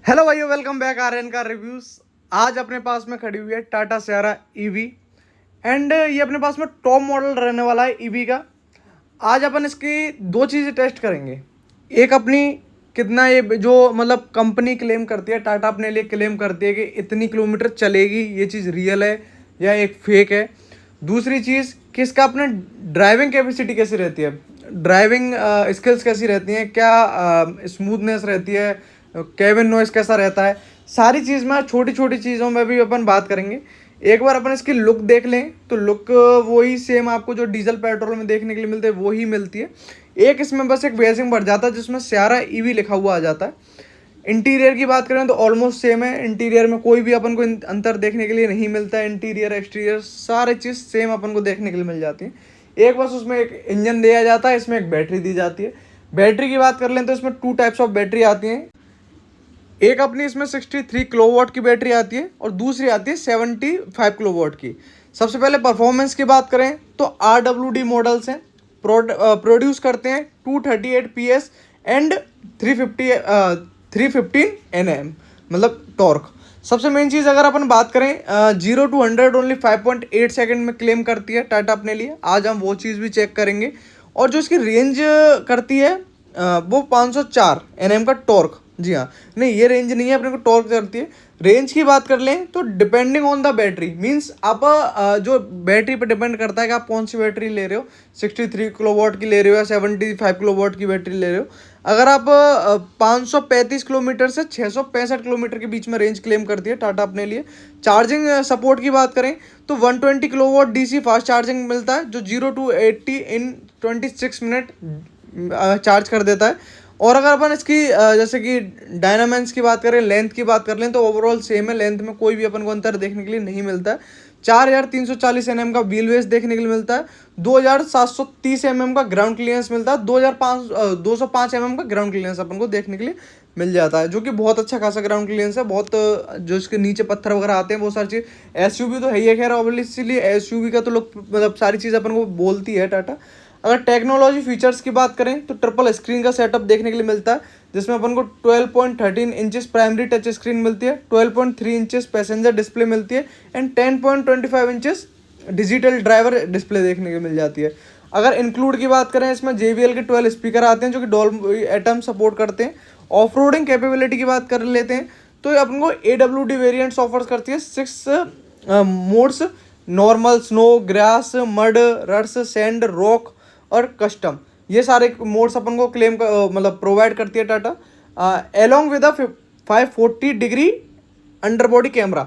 Hello भाइयों, welcome back Aryan का reviews. आज अपने पास में खड़ी हुई है टाटा सियारा ईवी एंड ये अपने पास में टॉप मॉडल रहने वाला है ईवी का। आज अपन इसकी दो चीज़ें टेस्ट करेंगे। एक अपनी कितना ये जो मतलब कंपनी क्लेम करती है, टाटा अपने लिए क्लेम करती है कि इतनी किलोमीटर चलेगी, ये चीज़ रियल है या एक फेक है। दूसरी चीज़ कि इसका अपने ड्राइविंग कैपेसिटी कैसी रहती है, ड्राइविंग स्किल्स कैसी रहती हैं, क्या स्मूथनेस रहती है, केबिन नॉइस कैसा रहता है। सारी चीज़ में छोटी छोटी चीज़ों में भी अपन बात करेंगे। एक बार अपन इसकी लुक देख लें तो लुक वही सेम आपको जो डीजल पेट्रोल में देखने के लिए मिलते हैं वही मिलती है। एक इसमें बस एक बेसिंग बढ़ जाता है जिसमें सियारा ईवी लिखा हुआ आ जाता है। इंटीरियर की बात करें तो ऑलमोस्ट सेम है। इंटीरियर में कोई भी अपन को अंतर देखने के लिए नहीं मिलता है। इंटीरियर एक्सटीरियर सारे चीज़ सेम अपन को देखने के लिए मिल जाती है। एक बस उसमें एक इंजन दिया जाता है, इसमें एक बैटरी दी जाती है। बैटरी की बात कर लें तो इसमें टू टाइप्स ऑफ बैटरी आती हैं। एक अपनी इसमें 63 किलोवाट की बैटरी आती है और दूसरी आती है 75 किलोवाट की। सबसे पहले परफॉर्मेंस की बात करें तो RWD मॉडल्स हैं, प्रोड्यूस करते हैं 238 PS एंड 315 Nm मतलब टॉर्क। सबसे मेन चीज़ अगर अपन बात करें 0 to 100 ओनली 5.8 सेकेंड में क्लेम करती है टाटा अपने लिए। आज हम वो चीज़ भी चेक करेंगे। और जो इसकी रेंज करती है वो 504 Nm का टॉर्क। जी हाँ, नहीं ये रेंज नहीं है, अपने को टॉर्क करती है। रेंज की बात कर लें तो depending on the battery, means आप जो बैटरी पर डिपेंड करता है कि आप कौन सी बैटरी ले रहे हो, 63 किलोवाट की ले रहे हो या 75 किलोवाट की बैटरी ले रहे हो। अगर आप 535 किलोमीटर से 665 किलोमीटर के बीच में रेंज क्लेम करती है टाटा अपने लिए। चार्जिंग सपोर्ट की बात करें तो 120 किलोवाट DC फास्ट चार्जिंग मिलता है जो 0 to 80 इन 26 मिनट चार्ज कर देता है। और अगर अपन इसकी जैसे कि डायनामेंस की बात करें, लेंथ की बात कर लें तो ओवरऑल सेम है। लेंथ में कोई भी अपन को अंतर देखने के लिए नहीं मिलता है। 4340 Nm का व्हील बेस देखने के लिए मिलता है। 2730 mm का ग्राउंड क्लियरेंस मिलता है। 205 mm का ग्राउंड क्लियरेंस अपन को देखने के लिए मिल जाता है, जो कि बहुत अच्छा खासा ग्राउंड क्लियरेंस है। बहुत जो इसके नीचे पत्थर वगैरह आते हैं वो सारी चीज़, SUV तो है ही है खैर ऑब्वियसली। SUV का तो लोग मतलब सारी चीज़ अपन को बोलती है टाटा। अगर टेक्नोलॉजी फीचर्स की बात करें तो ट्रिपल स्क्रीन का सेटअप देखने के लिए मिलता है जिसमें अपन को 12.13 इंचेस प्राइमरी टच स्क्रीन मिलती है, 12.3 इंचेस पैसेंजर डिस्प्ले मिलती है and 10.25 inches digital driver display देखने को मिल जाती है। अगर इंक्लूड की बात करें इसमें JBL के 12 स्पीकर आते हैं जो कि डॉल्बी एटम सपोर्ट करते हैं। ऑफ रोडिंग कैपेबिलिटी की बात कर लेते हैं तो ये अपन को AWD वेरियंट्स ऑफर करती है 6 modes, normal, snow, grass, mud, रट्स, sand, rock और कस्टम। ये सारे मोड्स अपन को क्लेम मतलब प्रोवाइड करती है Tata. Along with 540 degree under body camera,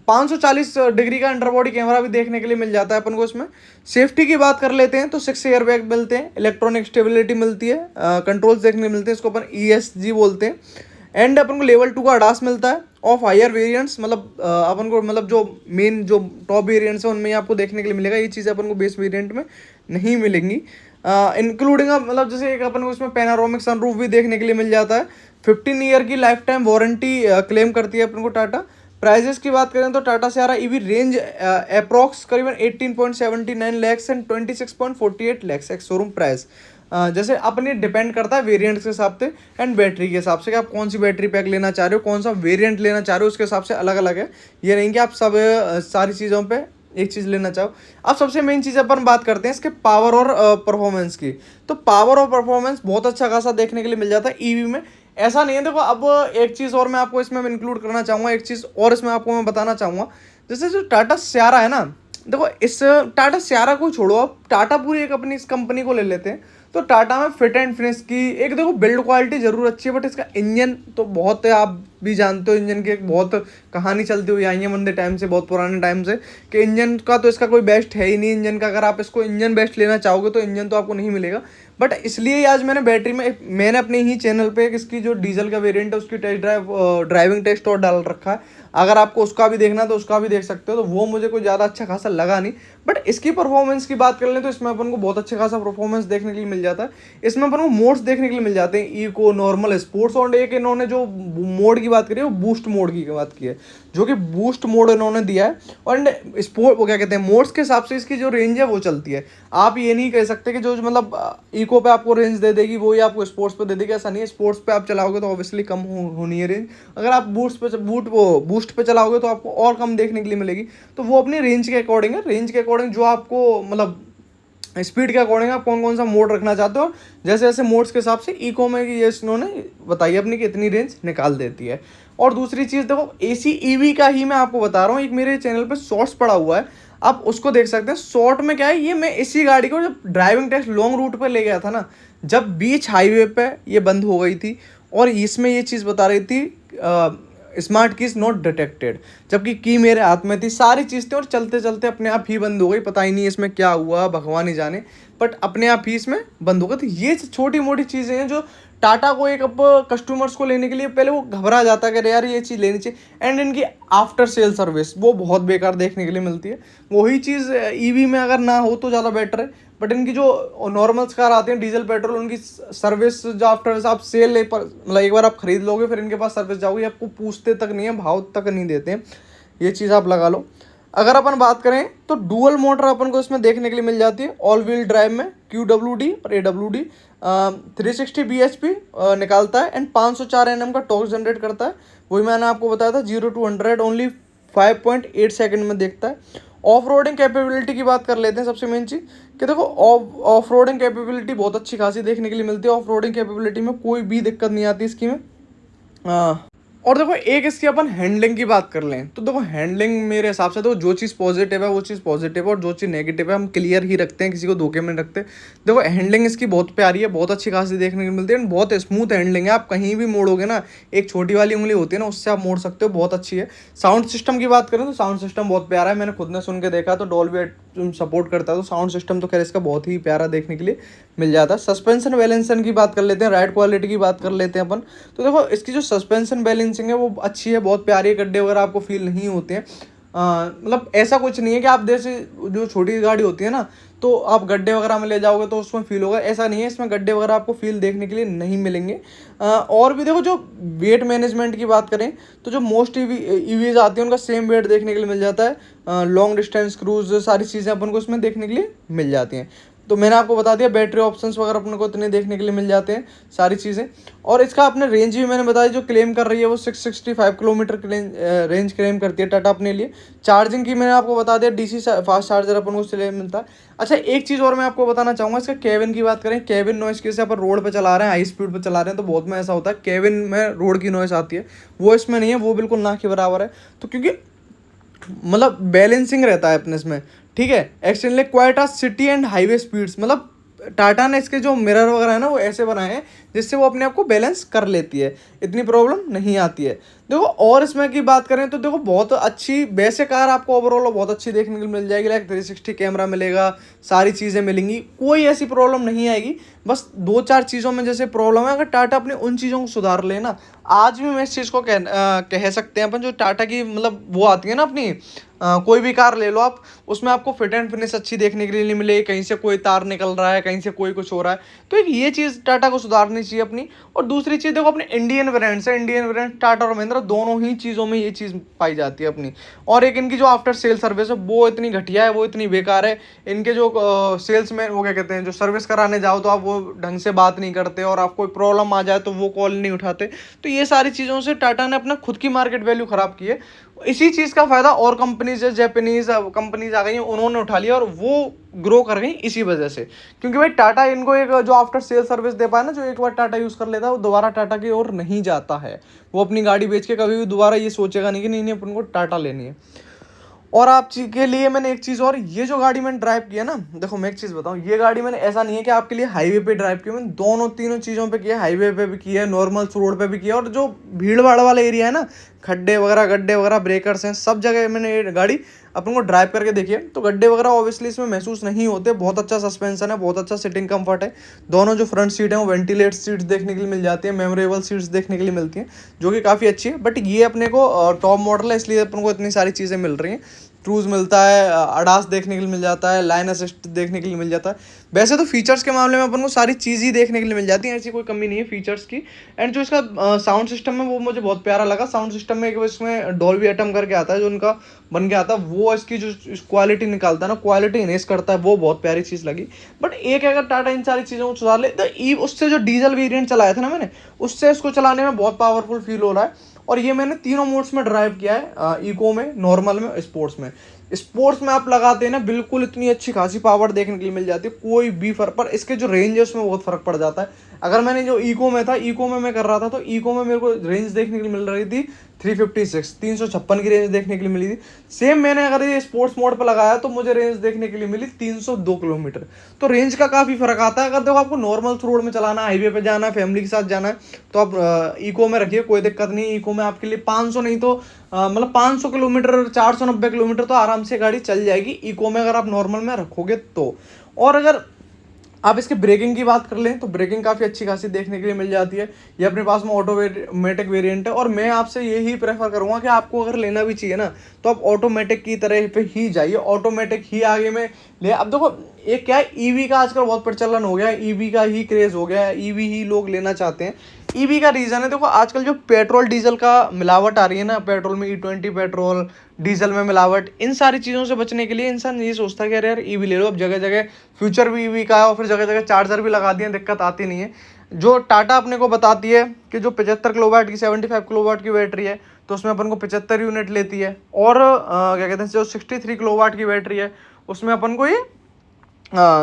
540 degree का अंडर बॉडी कैमरा भी देखने के लिए मिल जाता है अपन को इसमें। सेफ्टी की बात कर लेते हैं तो 6 एयर बैग मिलते हैं, इलेक्ट्रॉनिक स्टेबिलिटी मिलती है, कंट्रोल्स देखने मिलते हैं, इसको अपन ESG बोलते हैं। एंड अपन को लेवल 2 का अडास मिलता है। ऑफ हायर वेरिएंट्स मतलब अपन को मतलब जो मेन जो टॉप वेरिएंट्स है उनमें आपको देखने के लिए मिलेगा। ये चीज़ अपन को बेस वेरिएंट में नहीं मिलेंगी। इंक्लूडिंग मतलब जैसे एक अपन को इसमें पैनारोमिक सनरूफ भी देखने के लिए मिल जाता है। 15 ईयर की लाइफ टाइम वारंटी क्लेम करती है अपन को टाटा। प्राइजेस की बात करें तो Tata Sierra EV range approx करीबन 18.79 lakhs and 26.48 lakhs ex showroom price. जैसे अपने डिपेंड करता है वेरिएंट्स के हिसाब से एंड बैटरी के हिसाब से कि आप कौन सी बैटरी पैक लेना चाह रहे हो, कौन सा वेरिएंट लेना चाह रहे हो, उसके हिसाब से अलग अलग है। ये नहीं कि आप सब सारी चीज़ों पे एक चीज़ लेना चाहो। अब सबसे मेन चीज़ अपन बात करते हैं इसके पावर और परफॉर्मेंस की। तो पावर और परफॉर्मेंस बहुत अच्छा खासा देखने के लिए मिल जाता है ईवी में। ऐसा नहीं है, देखो अब एक चीज़ और मैं आपको इसमें इंक्लूड करना चाहूँगा, एक चीज़ और इसमें आपको मैं बताना चाहूँगा। जैसे जो टाटा सियारा है ना, देखो इस टाटा सियारा को छोड़ो, अब टाटा पूरी एक अपनी इस कंपनी को ले लेते हैं तो टाटा में फिट एंड फिनिश की एक देखो बिल्ड क्वालिटी जरूर अच्छी है, बट इसका इंजन तो बहुत है। आप भी जानते हो इंजन की एक बहुत कहानी चलती हुई आई है मंदे टाइम से, बहुत पुराने टाइम से, कि इंजन का तो इसका कोई बेस्ट है ही नहीं। इंजन का अगर आप इसको इंजन बेस्ट लेना चाहोगे तो इंजन तो आपको नहीं मिलेगा। बट इसलिए ही आज मैंने बैटरी में मैंने अपने ही चैनल पे इसकी जो डीजल का वेरिएंट है उसकी ड्राइविंग टेस्ट और डाल रखा है। अगर आपको उसका भी देखना तो उसका भी देख सकते हो। तो वो मुझे कोई ज़्यादा अच्छा खासा लगा नहीं, बट इसकी परफॉर्मेंस की बात कर लें तो इसमें अपन को बहुत अच्छा खासा परफॉर्मेंस देखने के लिए मिल जाता है। इसमें अपन को मोड्स देखने के लिए मिल जाते हैं, इको, नॉर्मल, स्पोर्ट्स। और एक इन्होंने जो मोड की बात करी है वो बूस्ट मोड की बात की है, जो कि बूस्ट मोड इन्होंने दिया है। और स्पोर्ट वो क्या कहते हैं, मोड्स के हिसाब से इसकी जो रेंज है वो चलती है। आप ये नहीं कह सकते कि जो मतलब इको पे आपको रेंज दे देगी वो ही आपको स्पोर्ट्स पे दे देगी, ऐसा नहीं है। स्पोर्ट्स पे आप चलाओगे तो ऑब्वियसली कम होनी है रेंज, अगर आप बूस्ट पे चलाओगे तो आपको और कम देखने के लिए मिलेगी। तो वो अपनी रेंज के अकॉर्डिंग है, रेंज के अकॉर्डिंग जो आपको मतलब स्पीड के अकॉर्डिंग आप कौन कौन सा मोड रखना चाहते हो, जैसे जैसे मोड्स के हिसाब से इको में ये इन्होंने बताई अपनी कि इतनी रेंज निकाल देती है। और दूसरी चीज़ देखो, एसी ईवी का ही मैं आपको बता रहा हूँ, एक मेरे चैनल पे शॉर्ट्स पड़ा हुआ है, आप उसको देख सकते हैं। शॉर्ट में क्या है, ये मैं इसी गाड़ी को जब ड्राइविंग टेस्ट लॉन्ग रूट पर ले गया था ना, जब बीच हाईवे पे ये बंद हो गई थी और इसमें ये चीज़ बता रही थी स्मार्ट कीज नॉट डिटेक्टेड, जबकि की मेरे हाथ में थी, सारी चीज़ थी, और चलते चलते अपने आप ही बंद हो गई। पता ही नहीं इसमें क्या हुआ, भगवान ही जाने, बट अपने आप ही इसमें बंद हो गई। तो ये छोटी मोटी चीज़ें हैं जो टाटा को एक अब कस्टमर्स को लेने के लिए पहले वो घबरा जाता है कि यार ये चीज़ लेनी चाहिए। एंड इनकी आफ्टर सेल सर्विस वो बहुत बेकार देखने के लिए मिलती है। वही चीज़ ईवी में अगर ना हो तो ज़्यादा बेटर है, बट इनकी जो नॉर्मल कार आती हैं डीजल पेट्रोल, उनकी सर्विस जो आफ्टर आप सेल मतलब एक बार आप खरीद लोगे फिर इनके पास सर्विस जाओगे, आपको पूछते तक नहीं है, भाव तक नहीं देते हैं। ये चीज़ आप लगा लो। अगर अपन बात करें तो डुअल मोटर अपन को इसमें देखने के लिए मिल जाती है, ऑल व्हील ड्राइव में QWD और AWD, 360 bhp निकालता है एंड 504 Nm का टॉर्क जनरेट करता है। वही मैंने आपको बताया था 0 to 100 ओनली 5.8 सेकंड में देखता है। ऑफ रोडिंग कैपेबिलिटी की बात कर लेते हैं। सबसे मेन चीज़ कि देखो ऑफ रोडिंग कैपेबिलिटी बहुत अच्छी खासी देखने के लिए मिलती है। ऑफ रोडिंग कैपेबिलिटी में कोई भी दिक्कत नहीं आती इसकी में। और देखो एक इसकी अपन हैंडलिंग की बात कर लें तो देखो हैंडलिंग मेरे हिसाब से तो जो चीज़ पॉजिटिव है वो चीज़ पॉजिटिव है, और जो चीज़ नेगेटिव है हम क्लियर ही रखते हैं, किसी को धोखे में रखते हैं। देखो हैंडलिंग इसकी बहुत प्यारी है, बहुत अच्छी खासी देखने को मिलती है, बहुत स्मूथ हैंडलिंग है। आप कहीं भी मोड़ोगे ना, एक छोटी वाली उंगली होती है ना, उससे आप मोड़ सकते हो, बहुत अच्छी है। साउंड सिस्टम की बात करें तो साउंड सिस्टम बहुत प्यारा है, मैंने खुद ने सुन के देखा तो डॉल्बी सपोर्ट करता है, तो साउंड सिस्टम तो खैर इसका बहुत ही प्यारा देखने के लिए मिल जाता है। सस्पेंशन बैलेंसिंग की बात कर लेते हैं, राइड क्वालिटी की बात कर लेते हैं अपन। तो देखो इसकी जो सस्पेंशन बैलेंसिंग है वो अच्छी है, बहुत प्यारी, गड्ढे वगैरह आपको फील नहीं होते हैं। मतलब ऐसा कुछ नहीं है कि आप जैसे जो छोटी गाड़ी होती है ना तो आप गड्ढे वगैरह में ले जाओगे तो उसमें फील होगा, ऐसा नहीं है, इसमें गड्ढे वगैरह आपको फील देखने के लिए नहीं मिलेंगे। और भी देखो जो वेट मैनेजमेंट की बात करें तो जो मोस्ट ईवीज आती हैं उनका सेम वेट देखने के लिए मिल जाता है। लॉन्ग डिस्टेंस क्रूज सारी चीज़ें अपन को इसमें देखने के लिए मिल जाती हैं। तो मैंने आपको बता दिया बैटरी ऑप्शंस वगैरह अपने को इतने देखने के लिए मिल जाते हैं सारी चीज़ें। और इसका अपने रेंज भी मैंने बताया, जो क्लेम कर रही है वो 665 किलोमीटर रेंज क्लेम करती है टाटा अपने लिए। चार्जिंग की मैंने आपको बता दिया, DC फास्ट चार्जर अपन को उससे मिलता है। अच्छा एक चीज़ और मैं आपको बताना चाहूँगा, इसका केबिन की बात करें, केबिन नॉइस कैसे अपन रोड पर चला रहे हैं, हाई स्पीड पर चला रहे हैं तो बहुत में ऐसा होता है केबिन में रोड की नॉइस आती है, वो इसमें नहीं है, वो बिल्कुल ना के बराबर है। तो क्योंकि मतलब बैलेंसिंग रहता है अपने इसमें, ठीक है। Extendedly quite city and highway speeds, मतलब टाटा ने इसके जो मिरर वगैरह है ना वो ऐसे बनाए हैं जिससे वो अपने आप को बैलेंस कर लेती है, इतनी प्रॉब्लम नहीं आती है। देखो और इसमें की बात करें तो देखो बहुत अच्छी वैसे कार आपको ओवरऑल बहुत अच्छी देखने को मिल जाएगी, लाइक 360 कैमरा मिलेगा, सारी चीज़ें मिलेंगी, कोई ऐसी प्रॉब्लम नहीं आएगी। बस 2-4 चीज़ों में जैसे प्रॉब्लम है, अगर टाटा अपनी उन चीज़ों को सुधार ले ना, आज भी मैं इस चीज़ को कह सकते हैं अपन, जो टाटा की मतलब वो आती है ना अपनी कोई भी कार ले लो आप, उसमें आपको फिट एंड फिनिश अच्छी देखने के लिए नहीं मिलेगी, कहीं से कोई तार निकल रहा है, कहीं से कोई कुछ हो रहा है। तो एक ये चीज़ टाटा को सुधारनी चाहिए अपनी। और दूसरी चीज़ देखो अपने इंडियन ब्रांड्स है, इंडियन ब्रांड टाटा और महिंद्रा दोनों ही चीज़ों में ये चीज़ पाई जाती है अपनी। और एक इनकी जो आफ्टर सेल सर्विस है वो इतनी घटिया है, वो इतनी बेकार है। इनके जो सेल्समैन वो क्या कहते हैं, जो सर्विस कराने जाओ तो आप वो ढंग से बात नहीं करते, और आप कोई प्रॉब्लम आ जाए तो वो कॉल नहीं उठाते। तो ये सारी चीज़ों से टाटा ने अपना खुद की मार्केट वैल्यू ख़राब की है। इसी चीज़ का फ़ायदा और कंपनीज, जैपनीज कंपनीज आ गई हैं, उन्होंने उठा लिया और वो ग्रो कर गई इसी वजह से। क्योंकि भाई टाटा इनको एक जो आफ्टर सेल सर्विस दे पाए ना, जो एक बार टाटा यूज़ कर लेता है वो दोबारा टाटा की ओर नहीं जाता है। वो अपनी गाड़ी बेच के कभी भी दोबारा ये सोचेगा नहीं कि नहीं नहीं अपन को टाटा लेनी है। और आप के लिए मैंने एक चीज़ और, ये जो गाड़ी मैंने ड्राइव किया ना, देखो मैं एक चीज़ बताऊँ, ये गाड़ी मैंने ऐसा नहीं है कि आपके लिए हाईवे पे ड्राइव की, मैंने दोनों तीनों चीज़ों पे किया, हाईवे पे भी किया है, नॉर्मल रोड पे भी किया, और जो भीड़ भाड़ वाला एरिया है ना, खड्डे वगैरह गड्ढे वगैरह ब्रेकर्स हैं, सब जगह मैंने ये गाड़ी अपन को ड्राइव करके देखी है। तो गड्ढे वगैरह ऑब्वियसली इसमें महसूस नहीं होते, बहुत अच्छा सस्पेंशन है, बहुत अच्छा सिटिंग कंफर्ट है। दोनों जो फ्रंट सीट हैं वो वेंटिलेट सीट्स देखने के लिए मिल जाती है, मेमोरेबल सीट्स देखने के लिए मिलती हैं, जो कि काफ़ी अच्छी है। बट ये अपने को टॉप मॉडल है, इसलिए अपन को इतनी सारी चीज़ें मिल रही हैं। क्रूज मिलता है, अडास देखने के लिए मिल जाता है, लाइन असिस्ट देखने के लिए मिल जाता है। वैसे तो फीचर्स के मामले में अपन को सारी चीज़ ही देखने के लिए मिल जाती है, ऐसी कोई कमी नहीं है फीचर्स की। एंड जो इसका साउंड सिस्टम है वो मुझे बहुत प्यारा लगा। साउंड सिस्टम में एक इसमें डॉल्बी एटम करके आता है जो उनका बन के आता है, वो इसकी जो क्वालिटी निकालता है ना, क्वालिटी इनहेंस करता है, वो बहुत प्यारी चीज़ लगी। बट एक अगर टाटा इन सारी चीज़ों को सुधार ले तो उससे जो डीजल वेरिएंट चलाया था ना मैंने, उससे इसको चलाने में बहुत पावरफुल फील हो रहा है। और ये मैंने तीनों मोड्स में ड्राइव किया है, इको में, नॉर्मल में, स्पोर्ट्स में। स्पोर्ट्स में आप लगाते हैं ना, बिल्कुल इतनी अच्छी खासी पावर देखने के लिए मिल जाती है, कोई भी फर्क, पर इसके जो रेंज है उसमें बहुत फर्क पड़ जाता है। अगर मैंने जो इको में था, इको में मैं कर रहा था, तो इको में मेरे को रेंज देखने के लिए मिल रही थी 356 की रेंज देखने के लिए मिली थी। सेम मैंने अगर ये स्पोर्ट्स मोड पर लगाया तो मुझे रेंज देखने के लिए मिली 302 किलोमीटर। तो रेंज का काफ़ी फर्क आता है। अगर देखो आपको नॉर्मल रोड में चलाना है, हाईवे पे जाना है, फैमिली के साथ जाना है, तो आप इको में रखिए, कोई दिक्कत नहीं। इको में आपके लिए 500 नहीं तो मतलब 500 किलोमीटर, 490 किलोमीटर तो आराम से गाड़ी चल जाएगी इको में, अगर आप नॉर्मल में रखोगे तो। और अगर आप इसके ब्रेकिंग की बात कर लें तो ब्रेकिंग काफ़ी अच्छी खासी देखने के लिए मिल जाती है। ये अपने पास में ऑटोमेटिक वेरिएंट है, और मैं आपसे यही प्रेफर करूँगा कि आपको अगर लेना भी चाहिए ना, तो आप ऑटोमेटिक की तरह पे ही जाइए, ऑटोमेटिक ही आगे में ले। अब देखो ये क्या है, ईवी का आजकल बहुत प्रचलन हो गया है, ईवी का ही क्रेज़ हो गया है, ईवी ही लोग लेना चाहते हैं। ईवी का रीज़न है, देखो आजकल जो पेट्रोल डीजल का मिलावट आ रही है ना, पेट्रोल में E20 पेट्रोल, डीजल में मिलावट, इन सारी चीज़ों से बचने के लिए इंसान ये सोचता है कि अरे यार ईवी ले लो। अब जगह जगह फ्यूचर भी ईवी का है, और फिर जगह जगह चार्जर भी लगा दिए, दिक्कत आती नहीं है। जो टाटा अपने को बताती है कि जो 75 किलोवाट की, 75 किलोवाट की बैटरी है, तो उसमें अपन को 75 यूनिट लेती है। और क्या कहते हैं, जो 63 किलोवाट की बैटरी है, उसमें अपन को ये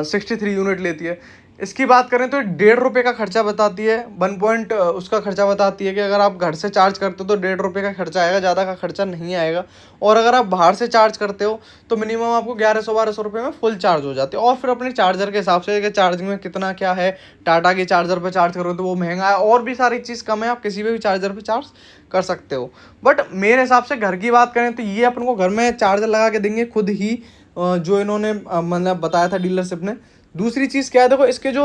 63 यूनिट लेती है। इसकी बात करें तो 1.5 रुपये का खर्चा बताती है, 1 पॉइंट उसका खर्चा बताती है कि अगर आप घर से चार्ज करते हो तो 1.5 रुपये का खर्चा आएगा, ज़्यादा का खर्चा नहीं आएगा। और अगर आप बाहर से चार्ज करते हो तो मिनिमम आपको 1100-1200 रुपये में फुल चार्ज हो जाती है। और फिर अपने चार्जर के हिसाब से कि चार्जिंग में कितना क्या है, टाटा के चार्जर पर चार्ज करो तो वो महंगा है, और भी सारी चीज़ कम है, आप किसी भी चार्जर पर चार्ज कर सकते हो। बट मेरे हिसाब से घर की बात करें तो ये अपन को घर में चार्जर लगा के देंगे खुद ही, जो इन्होंने मतलब बताया था डीलरशिप ने। दूसरी चीज़ क्या है, देखो इसके जो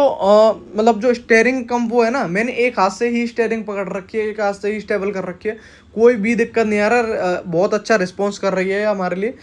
मतलब जो स्टेयरिंग कम वो है ना, मैंने एक हाथ से ही स्टेयरिंग पकड़ रखी है, एक हाथ से ही स्टेबल कर रखी है, कोई भी दिक्कत नहीं आ रहा। बहुत अच्छा रिस्पॉन्स कर रही है हमारे लिए।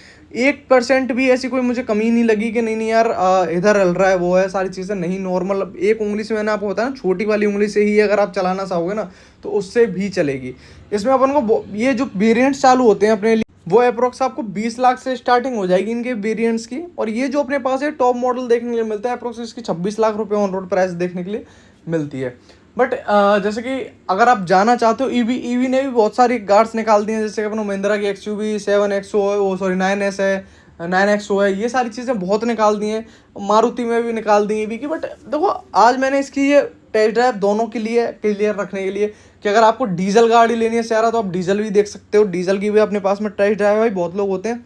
1% भी ऐसी कोई मुझे कमी नहीं लगी कि नहीं नहीं यार इधर हल रहा है, वो है, सारी चीज़ें नहीं, नॉर्मल। एक उंगली से, मैंने आपको बताया ना, छोटी वाली उंगली से ही अगर आप चलाना चाहोगे ना तो उससे भी चलेगी। इसमें अपन को ये जो वेरिएंट्स चालू होते हैं अपने, वो अप्रोक्स आपको 20 लाख से स्टार्टिंग हो जाएगी इनके वेरिएंट्स की। और ये जो अपने पास है टॉप मॉडल देखने के लिए मिलता है, अप्रोक्स इसकी 26 लाख रुपए ऑन रोड प्राइस देखने के लिए मिलती है। बट जैसे कि अगर आप जाना चाहते हो ईवी ने भी बहुत सारी कार्स निकाल दी हैं, जैसे कि अपने महिंद्रा की XUV 7XO है, वो सॉरी 9S है, 9XO है, ये सारी चीज़ें बहुत निकाल दी हैं। मारुति में भी निकाल दी ईवी की। बट देखो आज मैंने इसकी ये टेस्ट ड्राइव दोनों के लिए क्लियर रखने के लिए कि अगर आपको डीजल गाड़ी लेनी है सयारा, तो आप डीजल भी देख सकते हो, डीजल की भी अपने पास में टेस्ट ड्राइव है। भाई बहुत लोग होते हैं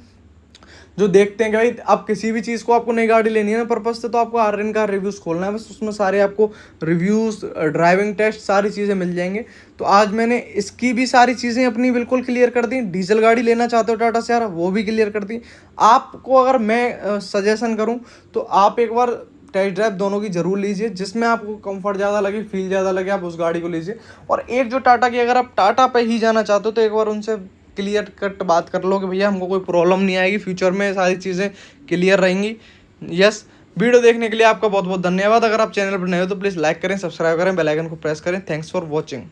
जो देखते हैं कि भाई आप किसी भी चीज़ को, आपको नई गाड़ी लेनी है ना पर्पज से, तो आपको आर्यन का रिव्यूज़ खोलना है बस, उसमें सारे आपको रिव्यूज़, ड्राइविंग टेस्ट, सारी चीज़ें मिल जाएंगे। तो आज मैंने इसकी भी सारी चीज़ें अपनी बिल्कुल क्लियर कर दी। डीजल गाड़ी लेना चाहते हो टाटा सयारा, वो भी क्लियर कर दी। आपको अगर मैं सजेशन करूँ तो आप एक बार टेस्ट ड्राइव दोनों की जरूर लीजिए, जिसमें आपको कंफर्ट ज़्यादा लगे, फील ज़्यादा लगे, आप उस गाड़ी को लीजिए। और एक जो टाटा की, अगर आप टाटा पे ही जाना चाहते हो तो एक बार उनसे क्लियर कट बात कर लो कि भैया हमको कोई प्रॉब्लम नहीं आएगी, फ्यूचर में सारी चीज़ें क्लियर रहेंगी। यस। वीडियो देखने के लिए आपका बहुत बहुत धन्यवाद। अगर आप चैनल पर नए हो तो प्लीज़ लाइक करें, सब्सक्राइब करें, बेल आइकन को प्रेस करें। Thanks for watching.